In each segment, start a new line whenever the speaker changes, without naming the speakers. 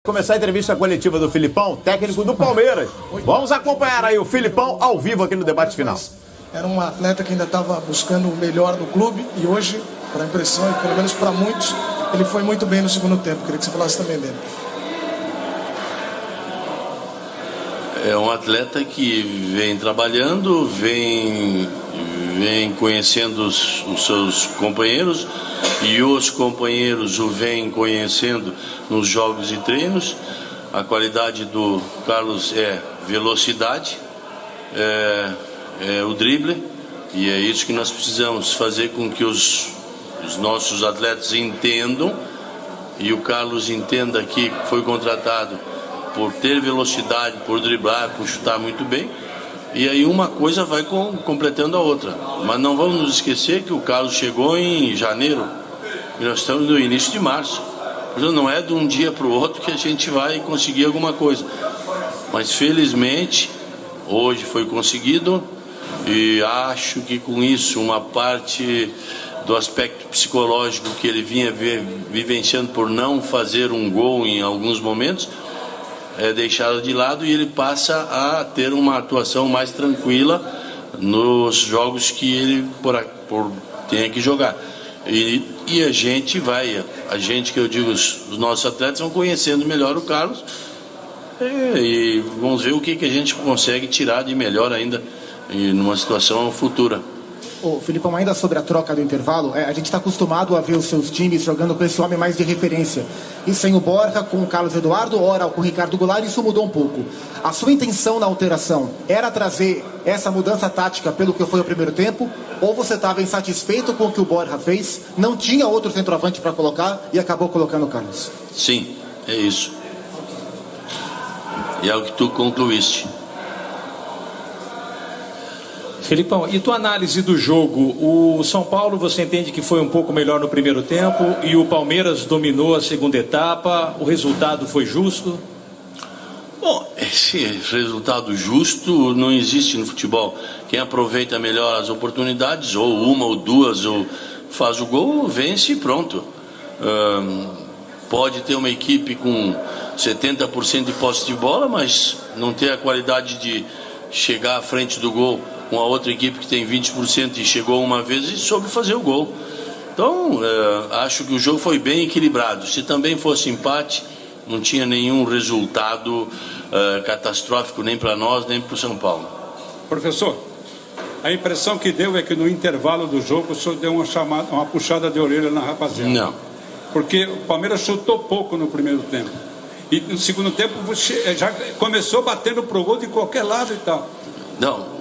Começar a entrevista coletiva do Filipão, técnico do Palmeiras. Vamos acompanhar aí o Filipão ao vivo aqui no debate final.
Era um atleta que ainda estava buscando o melhor do clube e hoje, para a impressão e pelo menos para muitos, ele foi muito bem no segundo tempo. Queria que você falasse também dele.
É um atleta que vem trabalhando, vem conhecendo os seus companheiros e os companheiros o vêm conhecendo nos jogos e treinos. A qualidade do Carlos é velocidade, é o drible, e é isso que nós precisamos fazer com que os nossos atletas entendam, e o Carlos entenda que foi contratado por ter velocidade, por driblar, por chutar muito bem, e aí uma coisa vai completando a outra. Mas não vamos nos esquecer que o Carlos chegou em janeiro e nós estamos no início de março. Portanto, não é de um dia para o outro que a gente vai conseguir alguma coisa, mas felizmente hoje foi conseguido, e acho que com isso uma parte do aspecto psicológico que ele vinha vivenciando por não fazer um gol em alguns momentos é deixado de lado, e ele passa a ter uma atuação mais tranquila nos jogos que ele tem que jogar. E a gente que eu digo, os nossos atletas vão conhecendo melhor o Carlos, e vamos ver o que a gente consegue tirar de melhor ainda e numa situação futura.
Ô, Filipão, ainda sobre a troca do intervalo, a gente está acostumado a ver os seus times jogando com esse homem mais de referência. E sem o Borja, com o Carlos Eduardo, ora com o Ricardo Goulart, isso mudou um pouco. A sua intenção na alteração era trazer essa mudança tática pelo que foi o primeiro tempo? Ou você estava insatisfeito com o que o Borja fez, não tinha outro centroavante para colocar e acabou colocando o Carlos?
Sim, é isso. E é o que tu concluíste.
Felipão, e tua análise do jogo? O São Paulo, você entende que foi um pouco melhor no primeiro tempo e o Palmeiras dominou a segunda etapa, o resultado foi justo?
Bom, esse resultado justo não existe no futebol. Quem aproveita melhor as oportunidades, ou uma ou duas, ou faz o gol, vence e pronto. Pode ter uma equipe com 70% de posse de bola, mas não ter a qualidade de chegar à frente do gol com a outra equipe que tem 20% e chegou uma vez e soube fazer o gol. Então, acho que o jogo foi bem equilibrado. Se também fosse empate, não tinha nenhum resultado catastrófico nem para nós, nem para o São Paulo.
Professor, a impressão que deu é que no intervalo do jogo o senhor deu uma puxada de orelha na rapaziada.
Não.
Porque o Palmeiras chutou pouco no primeiro tempo. E no segundo tempo você já começou batendo pro gol de qualquer lado e tal.
Não,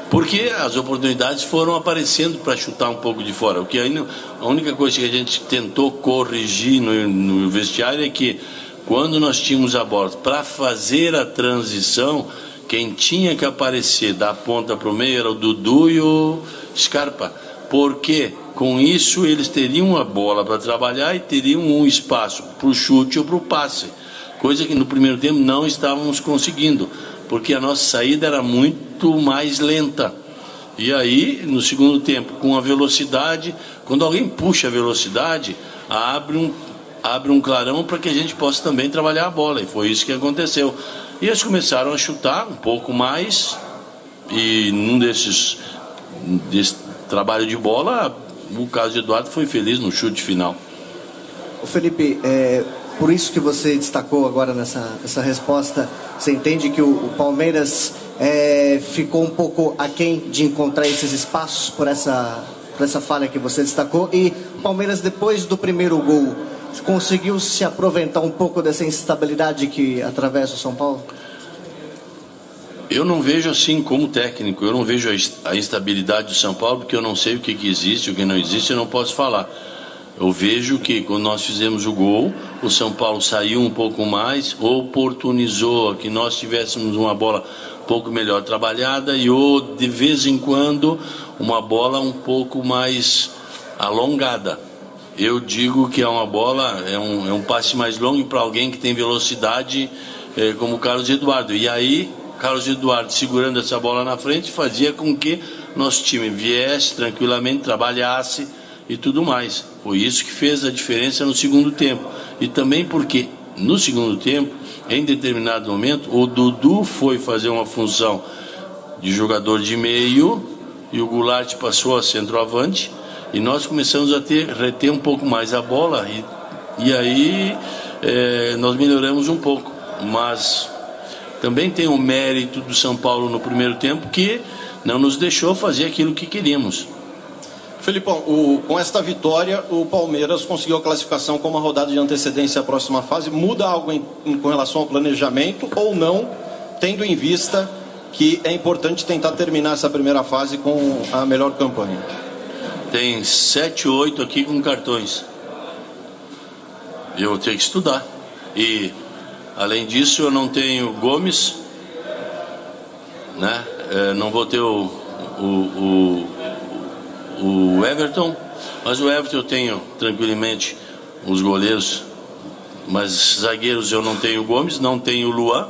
porque as oportunidades foram aparecendo para chutar um pouco de fora. O que a única coisa que a gente tentou corrigir no vestiário é que quando nós tínhamos a bola para fazer a transição, quem tinha que aparecer da ponta para o meio era o Dudu e o Scarpa, porque com isso eles teriam a bola para trabalhar e teriam um espaço para o chute ou para o passe, coisa que no primeiro tempo não estávamos conseguindo, porque a nossa saída era muito mais lenta. E aí, no segundo tempo, com a velocidade, quando alguém puxa a velocidade, abre um clarão para que a gente possa também trabalhar a bola, e foi isso que aconteceu. E eles começaram a chutar um pouco mais, e desse trabalho de bola, o Carlos Eduardo foi feliz no chute final.
O Felipe, por isso que você destacou agora nessa resposta, você entende que o Palmeiras ficou um pouco aquém de encontrar esses espaços por essa falha que você destacou, e o Palmeiras, depois do primeiro gol, conseguiu se aproveitar um pouco dessa instabilidade que atravessa o São Paulo?
Eu não vejo assim como técnico, eu não vejo a instabilidade do São Paulo, porque eu não sei o que existe, o que não existe, eu não posso falar. Eu vejo que quando nós fizemos o gol, o São Paulo saiu um pouco mais, oportunizou que nós tivéssemos uma bola um pouco melhor trabalhada e de vez em quando uma bola um pouco mais alongada. Eu digo que é uma bola, é um passe mais longo para alguém que tem velocidade, como o Carlos Eduardo. E aí, Carlos Eduardo segurando essa bola na frente fazia com que nosso time viesse tranquilamente, trabalhasse e tudo mais. Foi isso que fez a diferença no segundo tempo. E também porque no segundo tempo, em determinado momento, o Dudu foi fazer uma função de jogador de meio e o Goulart passou a centroavante e nós começamos a reter um pouco mais a bola e aí nós melhoramos um pouco, mas também tem o mérito do São Paulo no primeiro tempo que não nos deixou fazer aquilo que queríamos.
Felipão, com esta vitória, o Palmeiras conseguiu a classificação com uma rodada de antecedência à próxima fase. Muda algo com relação ao planejamento ou não, tendo em vista que é importante tentar terminar essa primeira fase com a melhor campanha?
Tem 7, 8 aqui com cartões. Eu vou ter que estudar. E, além disso, eu não tenho Gomes, né? Não vou ter o Everton, mas o Everton eu tenho tranquilamente os goleiros, mas zagueiros eu não tenho o Gomes, não tenho o Luan,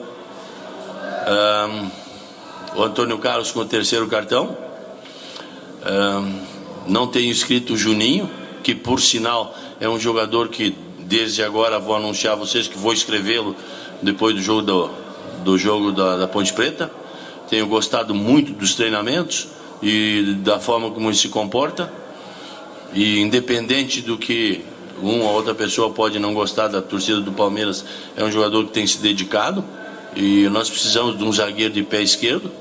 o Antônio Carlos com o terceiro cartão, não tenho escrito o Juninho, que por sinal é um jogador que desde agora vou anunciar a vocês que vou escrevê-lo depois do jogo da Ponte Preta. Tenho gostado muito dos treinamentos e da forma como ele se comporta, e independente do que uma ou outra pessoa pode não gostar da torcida do Palmeiras, é um jogador que tem se dedicado e nós precisamos de um zagueiro de pé esquerdo.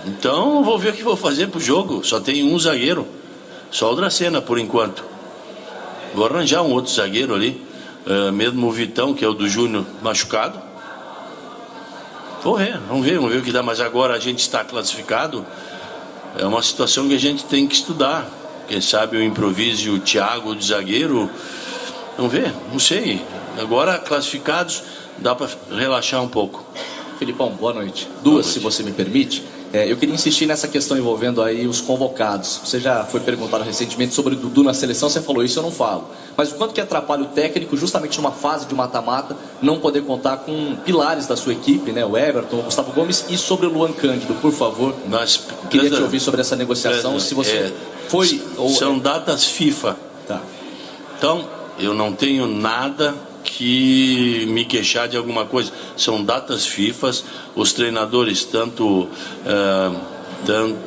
Então vou ver o que vou fazer pro jogo. Só tem um zagueiro, só o Dracena por enquanto. Vou arranjar um outro zagueiro ali, mesmo o Vitão, que é o do Júnior, machucado. Vamos ver o que dá, mas agora a gente está classificado, é uma situação que a gente tem que estudar. Quem sabe o improviso, o Thiago de zagueiro, vamos ver, não sei. Agora classificados, dá para relaxar um pouco.
Felipão, boa noite. Duas, se você me permite. Eu queria insistir nessa questão envolvendo aí os convocados. Você já foi perguntado recentemente sobre o Dudu na seleção, você falou isso, eu não falo. Mas o quanto que atrapalha o técnico, justamente numa fase de mata-mata, não poder contar com pilares da sua equipe, né? O Everton, o Gustavo Gomes, e sobre o Luan Cândido, por favor. Queria te ouvir sobre essa negociação, se você foi...
São datas FIFA.
Tá.
Então, eu não tenho nada que me queixar de alguma coisa. São datas FIFA, os treinadores, tanto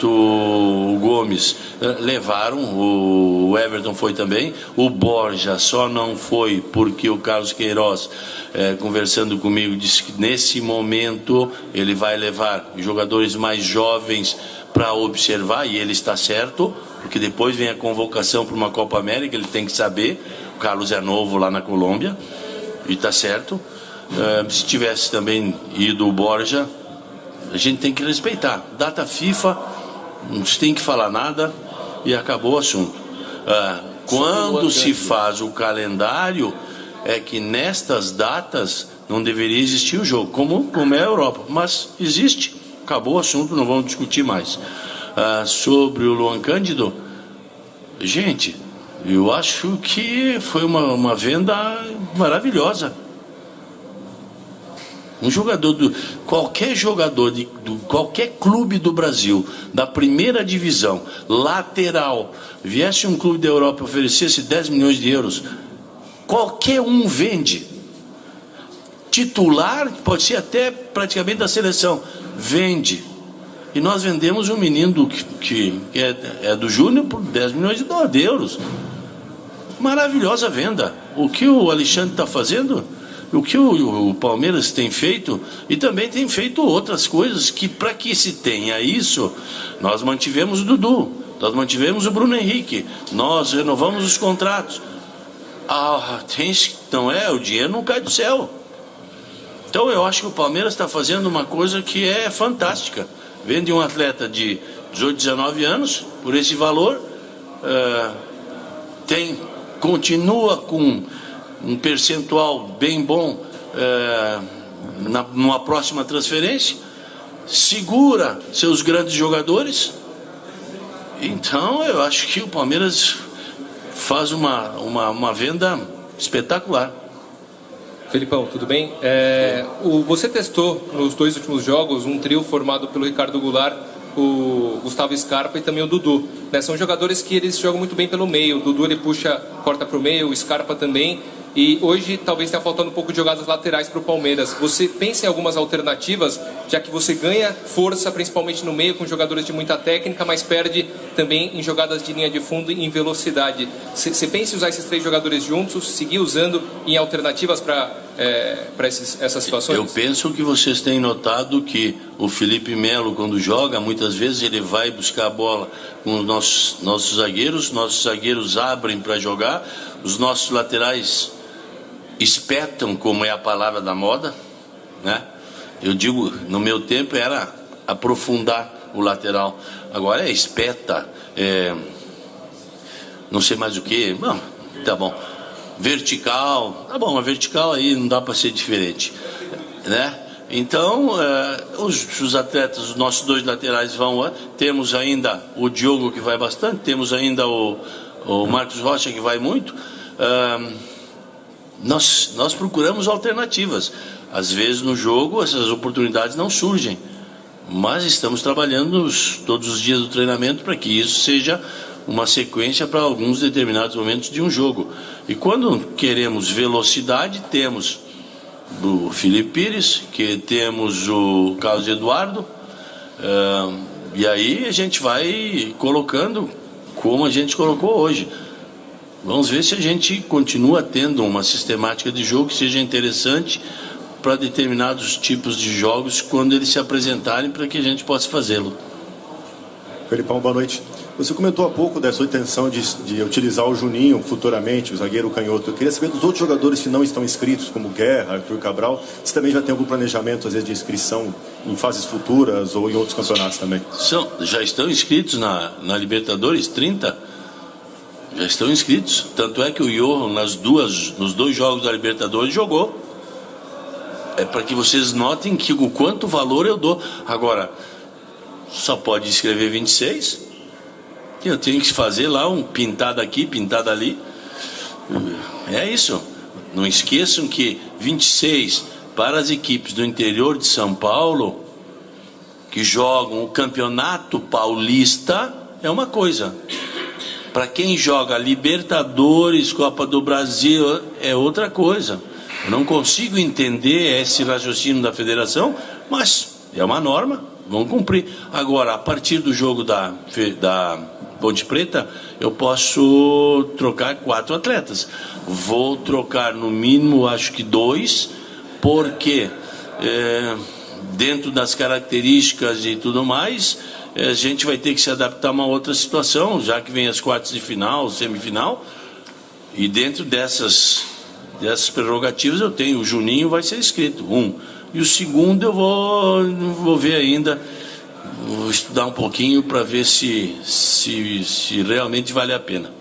o Gomes levaram, o Everton foi também, o Borja só não foi porque o Carlos Queiroz, conversando comigo, disse que nesse momento ele vai levar jogadores mais jovens para observar, e ele está certo, porque depois vem a convocação para uma Copa América, ele tem que saber. O Carlos é novo lá na Colômbia e está certo. Se tivesse também ido o Borja, a gente tem que respeitar. Data FIFA, não se tem que falar nada e acabou o assunto. Quando se faz o calendário, é que nestas datas não deveria existir o jogo, como é a Europa. Mas existe, acabou o assunto, não vamos discutir mais. Sobre o Luan Cândido, gente, eu acho que foi uma venda maravilhosa. Um jogador qualquer jogador de qualquer clube do Brasil, da primeira divisão, lateral, viesse um clube da Europa e oferecesse 10 milhões de euros, qualquer um vende. Titular, pode ser até praticamente da seleção, vende. E nós vendemos um menino que é do Júnior por 10 milhões de euros. Maravilhosa venda. O que o Alexandre está fazendo, o que o Palmeiras tem feito, e também tem feito outras coisas que, para que se tenha isso, nós mantivemos o Dudu, nós mantivemos o Bruno Henrique, nós renovamos os contratos. O dinheiro não cai do céu. Então eu acho que o Palmeiras está fazendo uma coisa que é fantástica. Vende um atleta de 18, 19 anos por esse valor, continua com um percentual bem bom numa próxima transferência, segura seus grandes jogadores. Então eu acho que o Palmeiras faz uma venda espetacular.
Felipão, tudo bem? Você testou nos 2 últimos jogos um trio formado pelo Ricardo Goulart, o Gustavo Scarpa e também o Dudu, né? São jogadores que eles jogam muito bem pelo meio. O Dudu ele corta para o meio, o Scarpa também. E hoje talvez tenha faltando um pouco de jogadas laterais para o Palmeiras. Você pensa em algumas alternativas, já que você ganha força, principalmente no meio, com jogadores de muita técnica, mas perde também em jogadas de linha de fundo e em velocidade. Você pensa em usar esses 3 jogadores juntos, seguir usando em alternativas para essas situações?
Eu penso que vocês têm notado que o Felipe Melo, quando joga, muitas vezes ele vai buscar a bola com os nossos zagueiros abrem para jogar, os nossos laterais espetam, como é a palavra da moda, né? Eu digo, no meu tempo era aprofundar o lateral, agora é espeta, não sei mais o que, não, tá bom, vertical, tá bom, a vertical aí não dá para ser diferente, né? Então, os atletas, os nossos 2 laterais vão, temos ainda o Diogo que vai bastante, temos ainda o Marcos Rocha que vai muito. Nós procuramos alternativas. Às vezes no jogo essas oportunidades não surgem, mas estamos trabalhando todos os dias do treinamento para que isso seja uma sequência para alguns determinados momentos de um jogo. E quando queremos velocidade, temos o Felipe Pires, que temos o Carlos Eduardo, e aí a gente vai colocando como a gente colocou hoje. Vamos ver se a gente continua tendo uma sistemática de jogo que seja interessante para determinados tipos de jogos quando eles se apresentarem, para que a gente possa fazê-lo.
Felipão, boa noite. Você comentou há pouco da sua intenção de utilizar o Juninho futuramente, o zagueiro canhoto. Eu queria saber dos outros jogadores que não estão inscritos, como Guerra, Arthur Cabral, se também já tem algum planejamento, às vezes, de inscrição em fases futuras ou em outros campeonatos também.
Já estão inscritos na Libertadores, 30? Já estão inscritos. Tanto é que o Johan, nos 2 jogos da Libertadores, jogou. É para que vocês notem que o quanto valor eu dou. Agora, só pode escrever 26. Eu tenho que fazer lá um pintado aqui, pintado ali. É isso. Não esqueçam que 26 para as equipes do interior de São Paulo que jogam o Campeonato Paulista é uma coisa. Para quem joga Libertadores, Copa do Brasil, é outra coisa. Eu não consigo entender esse raciocínio da federação, mas é uma norma, vamos cumprir. Agora, a partir do jogo da Ponte Preta, eu posso trocar 4 atletas. Vou trocar no mínimo, acho que 2, porque dentro das características e tudo mais, a gente vai ter que se adaptar a uma outra situação, já que vem as quartas de final, semifinal, e dentro dessas prerrogativas eu tenho, o Juninho vai ser inscrito, 1. E o segundo eu vou ver ainda, vou estudar um pouquinho para ver se realmente vale a pena.